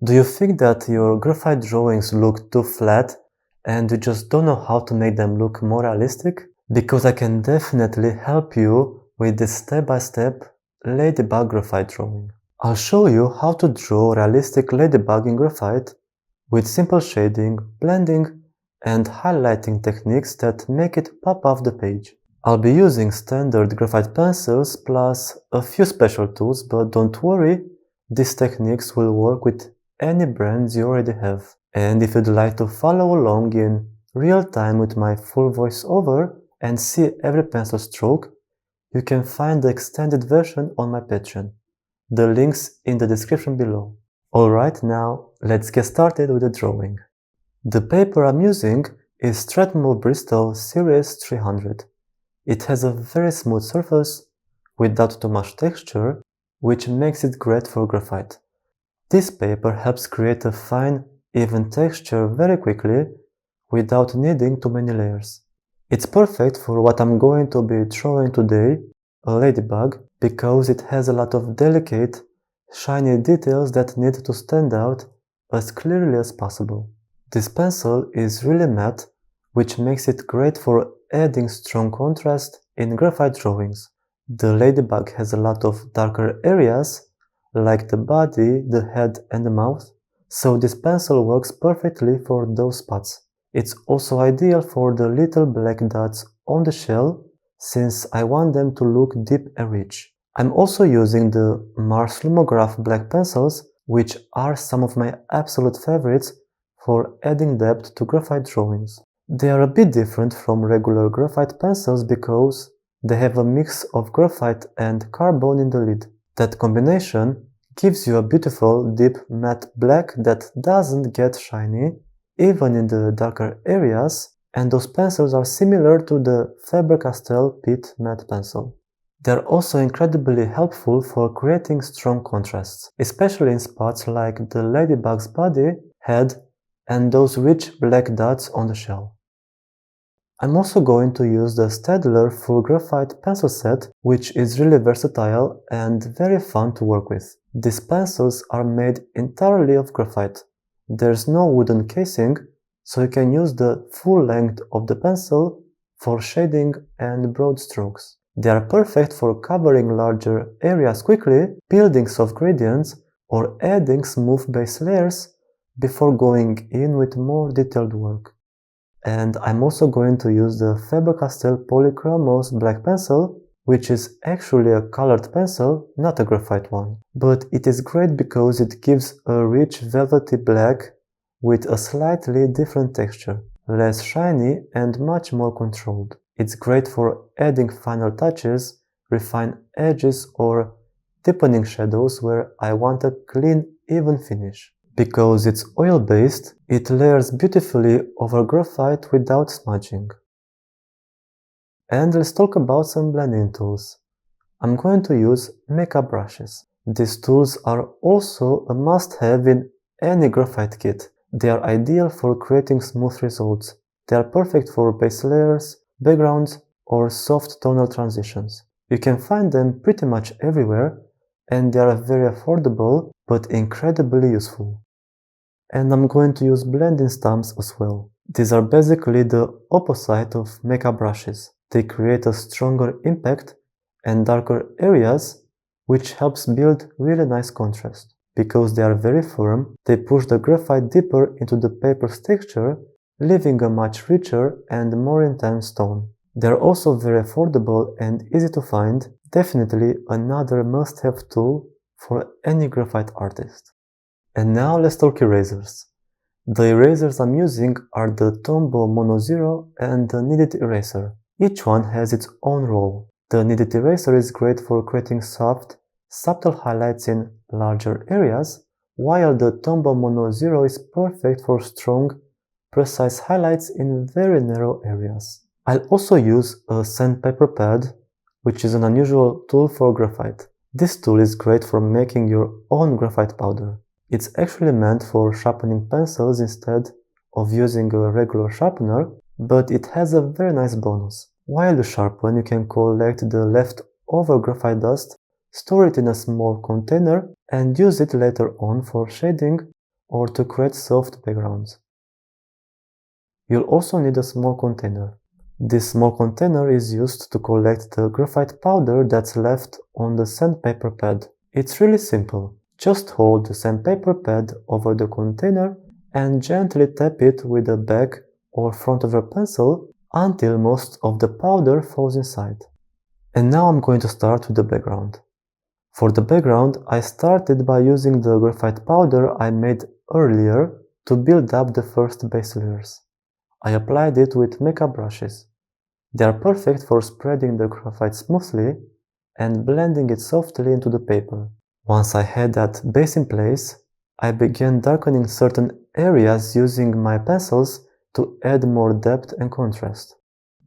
Do you think that your graphite drawings look too flat and you just don't know how to make them look more realistic? Because I can definitely help you with this step-by-step ladybug graphite drawing. I'll show you how to draw realistic ladybug in graphite with simple shading, blending, and highlighting techniques that make it pop off the page. I'll be using standard graphite pencils plus a few special tools, but don't worry, these techniques will work with any brands you already have. And if you'd like to follow along in real time with my full voiceover and see every pencil stroke, you can find the extended version on my Patreon. The link's in the description below. Alright, now let's get started with the drawing. The paper I'm using is Strathmore Bristol Series 300. It has a very smooth surface without too much texture, which makes it great for graphite. This paper helps create a fine, even texture very quickly without needing too many layers. It's perfect for what I'm going to be drawing today, a ladybug, because it has a lot of delicate, shiny details that need to stand out as clearly as possible. This pencil is really matte, which makes it great for adding strong contrast in graphite drawings. The ladybug has a lot of darker areas, like the body, the head and the mouth, so this pencil works perfectly for those spots. It's also ideal for the little black dots on the shell, since I want them to look deep and rich. I'm also using the Mars Lumograph black pencils, which are some of my absolute favorites for adding depth to graphite drawings. They are a bit different from regular graphite pencils because they have a mix of graphite and carbon in the lid. That combination gives you a beautiful deep matte black that doesn't get shiny even in the darker areas, and those pencils are similar to the Faber-Castell Pitt matte pencil. They're also incredibly helpful for creating strong contrasts, especially in spots like the ladybug's body, head, and those rich black dots on the shell. I'm also going to use the Staedtler Full Graphite pencil set, which is really versatile and very fun to work with. These pencils are made entirely of graphite. There's no wooden casing, so you can use the full length of the pencil for shading and broad strokes. They are perfect for covering larger areas quickly, building soft gradients, or adding smooth base layers before going in with more detailed work. And I'm also going to use the Faber-Castell Polychromos black pencil, which is actually a colored pencil, not a graphite one. But it is great because it gives a rich velvety black with a slightly different texture, less shiny and much more controlled. It's great for adding final touches, refined edges or deepening shadows where I want a clean, even finish. Because it's oil-based, it layers beautifully over graphite without smudging. And let's talk about some blending tools. I'm going to use makeup brushes. These tools are also a must-have in any graphite kit. They are ideal for creating smooth results. They are perfect for base layers, backgrounds, or soft tonal transitions. You can find them pretty much everywhere, and they are very affordable but incredibly useful. And I'm going to use blending stumps as well. These are basically the opposite of makeup brushes. They create a stronger impact and darker areas, which helps build really nice contrast. Because they are very firm, they push the graphite deeper into the paper's texture, leaving a much richer and more intense tone. They are also very affordable and easy to find, definitely another must-have tool for any graphite artist. And now let's talk erasers. The erasers I'm using are the Tombow Mono Zero and the Kneaded Eraser. Each one has its own role. The Kneaded Eraser is great for creating soft, subtle highlights in larger areas, while the Tombow Mono Zero is perfect for strong, precise highlights in very narrow areas. I'll also use a sandpaper pad, which is an unusual tool for graphite. This tool is great for making your own graphite powder. It's actually meant for sharpening pencils instead of using a regular sharpener, but it has a very nice bonus. While you sharpen, you can collect the leftover graphite dust, store it in a small container, and use it later on for shading or to create soft backgrounds. You'll also need a small container. This small container is used to collect the graphite powder that's left on the sandpaper pad. It's really simple. Just hold the sandpaper pad over the container and gently tap it with the back or front of your pencil until most of the powder falls inside. And now I'm going to start with the background. For the background, I started by using the graphite powder I made earlier to build up the first base layers. I applied it with makeup brushes. They are perfect for spreading the graphite smoothly and blending it softly into the paper. Once I had that base in place, I began darkening certain areas using my pencils to add more depth and contrast.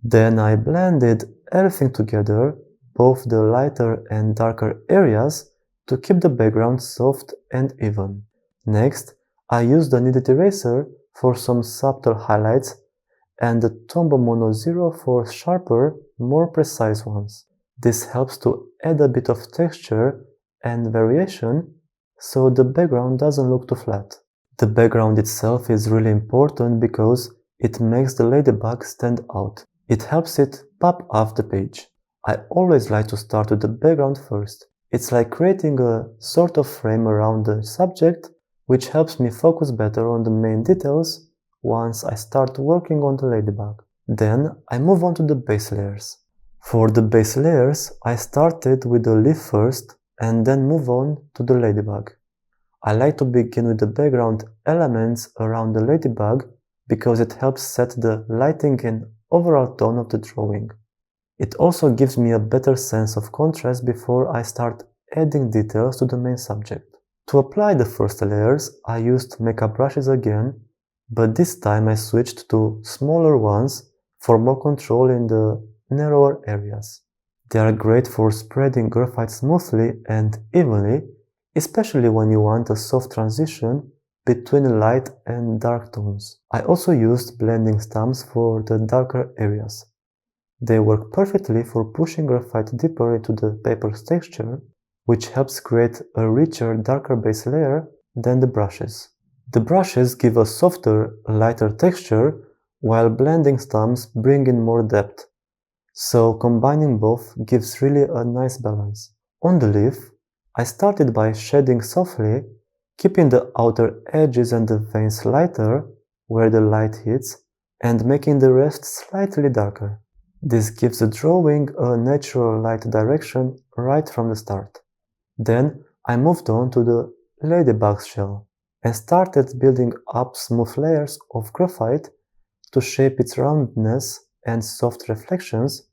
Then I blended everything together, both the lighter and darker areas, to keep the background soft and even. Next, I used the kneaded eraser for some subtle highlights and the Tombow Mono 0 for sharper, more precise ones. This helps to add a bit of texture and variation so the background doesn't look too flat. The background itself is really important because it makes the ladybug stand out. It helps it pop off the page. I always like to start with the background first. It's like creating a sort of frame around the subject, which helps me focus better on the main details once I start working on the ladybug. Then I move on to the base layers. For the base layers, I started with the leaf first and then move on to the ladybug. I like to begin with the background elements around the ladybug because it helps set the lighting and overall tone of the drawing. It also gives me a better sense of contrast before I start adding details to the main subject. To apply the first layers, I used makeup brushes again, but this time I switched to smaller ones for more control in the narrower areas. They are great for spreading graphite smoothly and evenly, especially when you want a soft transition between light and dark tones. I also used blending stamps for the darker areas. They work perfectly for pushing graphite deeper into the paper's texture, which helps create a richer, darker base layer than the brushes. The brushes give a softer, lighter texture, while blending stamps bring in more depth. So combining both gives really a nice balance. On the leaf, I started by shading softly, keeping the outer edges and the veins lighter where the light hits, and making the rest slightly darker. This gives the drawing a natural light direction right from the start. Then I moved on to the ladybug's shell and started building up smooth layers of graphite to shape its roundness and soft reflections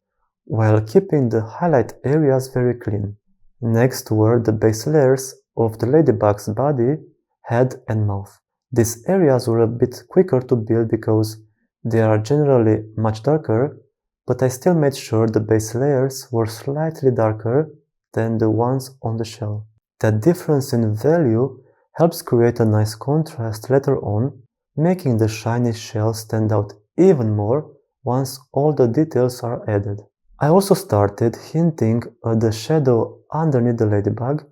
while keeping the highlight areas very clean. Next were the base layers of the ladybug's body, head and mouth. These areas were a bit quicker to build because they are generally much darker, but I still made sure the base layers were slightly darker than the ones on the shell. That difference in value helps create a nice contrast later on, making the shiny shell stand out even more once all the details are added. I also started hinting at the shadow underneath the ladybug,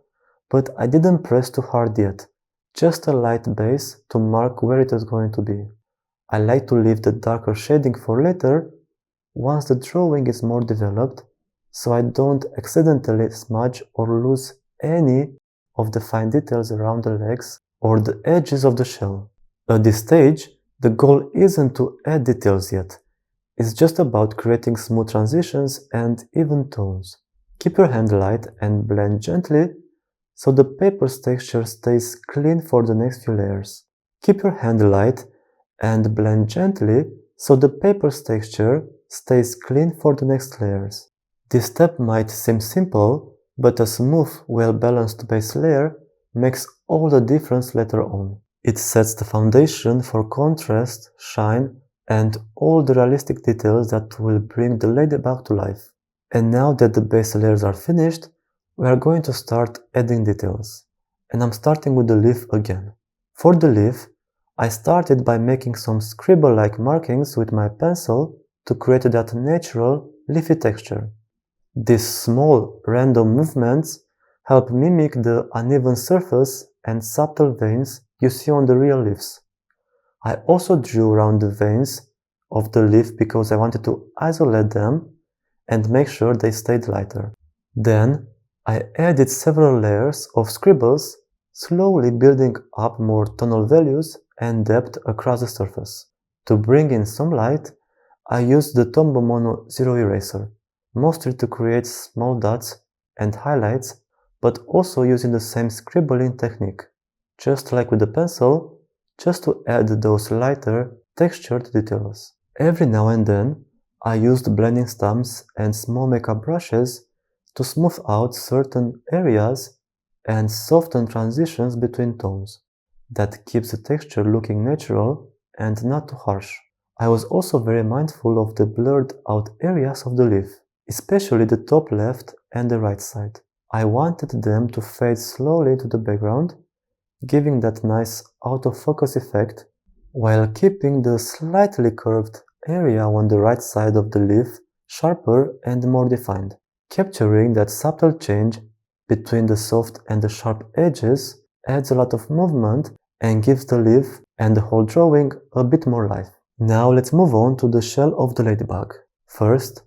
but I didn't press too hard yet, just a light base to mark where it was going to be. I like to leave the darker shading for later, once the drawing is more developed, so I don't accidentally smudge or lose any of the fine details around the legs or the edges of the shell. At this stage, the goal isn't to add details yet. It's just about creating smooth transitions and even tones. Keep your hand light and blend gently so the paper's texture stays clean for the next few layers. Keep your hand light and blend gently so the paper's texture stays clean for the next layers. This step might seem simple, but a smooth, well-balanced base layer makes all the difference later on. It sets the foundation for contrast, shine, and all the realistic details that will bring the ladybug to life. And now that the base layers are finished, we are going to start adding details. And I'm starting with the leaf again. For the leaf, I started by making some scribble-like markings with my pencil to create that natural, leafy texture. These small, random movements help mimic the uneven surface and subtle veins you see on the real leaves. I also drew around the veins of the leaf because I wanted to isolate them and make sure they stayed lighter. Then I added several layers of scribbles, slowly building up more tonal values and depth across the surface. To bring in some light, I used the Tombow Mono Zero Eraser, mostly to create small dots and highlights, but also using the same scribbling technique, just like with the pencil, just to add those lighter, textured details. Every now and then, I used blending stumps and small makeup brushes to smooth out certain areas and soften transitions between tones. That keeps the texture looking natural and not too harsh. I was also very mindful of the blurred out areas of the leaf, especially the top left and the right side. I wanted them to fade slowly to the background, giving that nice out-of-focus effect, while keeping the slightly curved area on the right side of the leaf sharper and more defined. Capturing that subtle change between the soft and the sharp edges adds a lot of movement and gives the leaf and the whole drawing a bit more life. Now let's move on to the shell of the ladybug. First,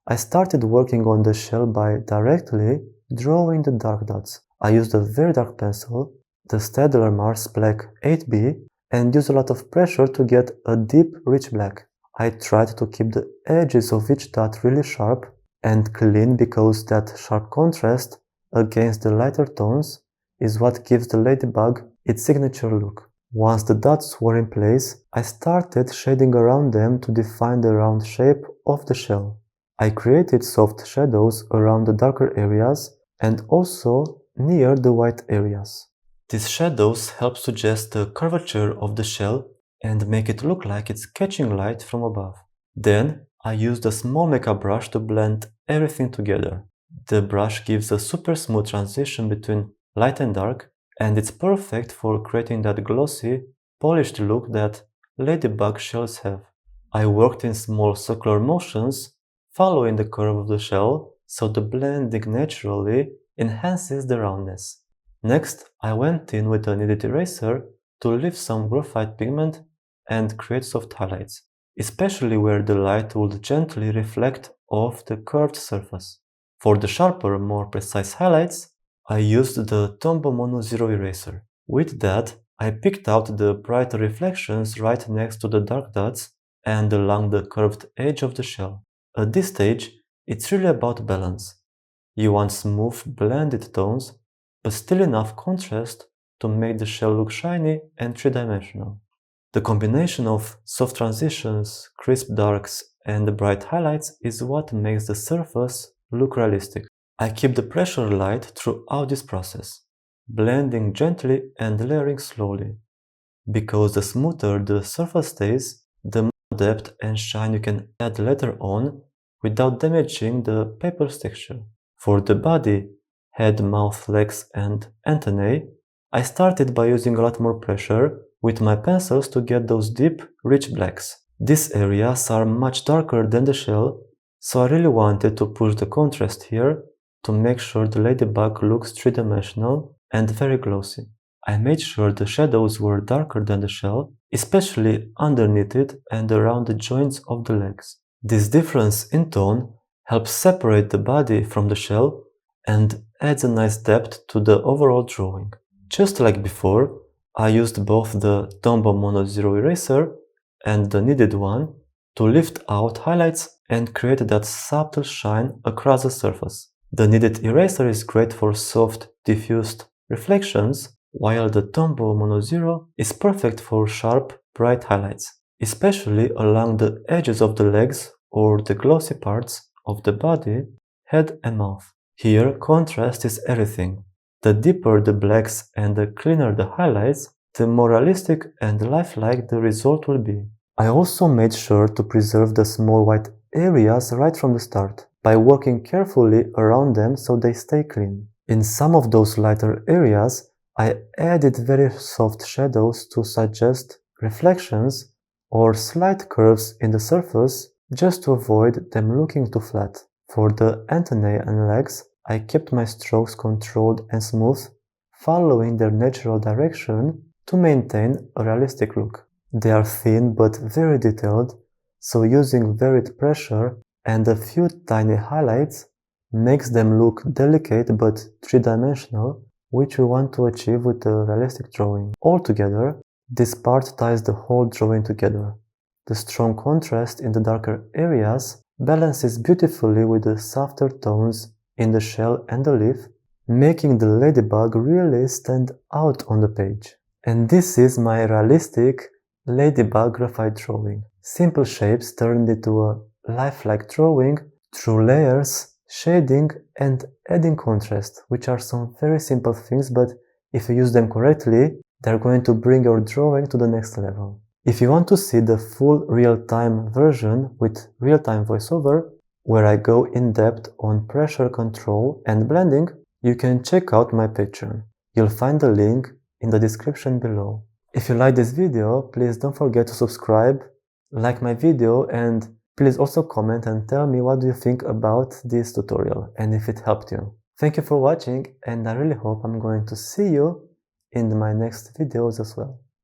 I started working on the shell by directly drawing the dark dots. I used a very dark pencil, the Staedtler Mars Black 8B, and used a lot of pressure to get a deep, rich black. I tried to keep the edges of each dot really sharp and clean because that sharp contrast against the lighter tones is what gives the ladybug its signature look. Once the dots were in place, I started shading around them to define the round shape of the shell. I created soft shadows around the darker areas and also near the white areas. These shadows help suggest the curvature of the shell and make it look like it's catching light from above. Then I used a small makeup brush to blend everything together. The brush gives a super smooth transition between light and dark, and it's perfect for creating that glossy, polished look that ladybug shells have. I worked in small circular motions, following the curve of the shell, so the blending naturally enhances the roundness. Next, I went in with a kneaded eraser to lift some graphite pigment and create soft highlights, especially where the light would gently reflect off the curved surface. For the sharper, more precise highlights, I used the Tombow Mono Zero Eraser. With that, I picked out the brighter reflections right next to the dark dots and along the curved edge of the shell. At this stage, it's really about balance. You want smooth, blended tones, but still enough contrast to make the shell look shiny and three-dimensional. The combination of soft transitions, crisp darks, and bright highlights is what makes the surface look realistic. I keep the pressure light throughout this process, blending gently and layering slowly, because the smoother the surface stays, the more depth and shine you can add later on without damaging the paper's texture. For the body, head, mouth, legs, and antennae, I started by using a lot more pressure with my pencils to get those deep, rich blacks. These areas are much darker than the shell, so I really wanted to push the contrast here to make sure the ladybug looks three-dimensional and very glossy. I made sure the shadows were darker than the shell, especially underneath it and around the joints of the legs. This difference in tone helps separate the body from the shell and adds a nice depth to the overall drawing. Just like before, I used both the Tombow Mono Zero Eraser and the kneaded one to lift out highlights and create that subtle shine across the surface. The kneaded eraser is great for soft, diffused reflections, while the Tombow Mono Zero is perfect for sharp, bright highlights, especially along the edges of the legs or the glossy parts of the body, head and mouth. Here, contrast is everything. The deeper the blacks and the cleaner the highlights, the more realistic and lifelike the result will be. I also made sure to preserve the small white areas right from the start, by working carefully around them so they stay clean. In some of those lighter areas, I added very soft shadows to suggest reflections or slight curves in the surface just to avoid them looking too flat. For the antennae and legs, I kept my strokes controlled and smooth, following their natural direction to maintain a realistic look. They are thin but very detailed, so using varied pressure and a few tiny highlights makes them look delicate but three-dimensional, which we want to achieve with a realistic drawing. Altogether, this part ties the whole drawing together. The strong contrast in the darker areas balances beautifully with the softer tones in the shell and the leaf, making the ladybug really stand out on the page. And this is my realistic ladybug graphite drawing. Simple shapes turned into a lifelike drawing through layers, shading, and adding contrast, which are some very simple things, but if you use them correctly, they're going to bring your drawing to the next level. If you want to see the full real-time version with real-time voiceover, where I go in depth on pressure control and blending, you can check out my Patreon. You'll find the link in the description below. If you like this video, please don't forget to subscribe, like my video, and please also comment and tell me what do you think about this tutorial and if it helped you. Thank you for watching, and I really hope I'm going to see you in my next videos as well.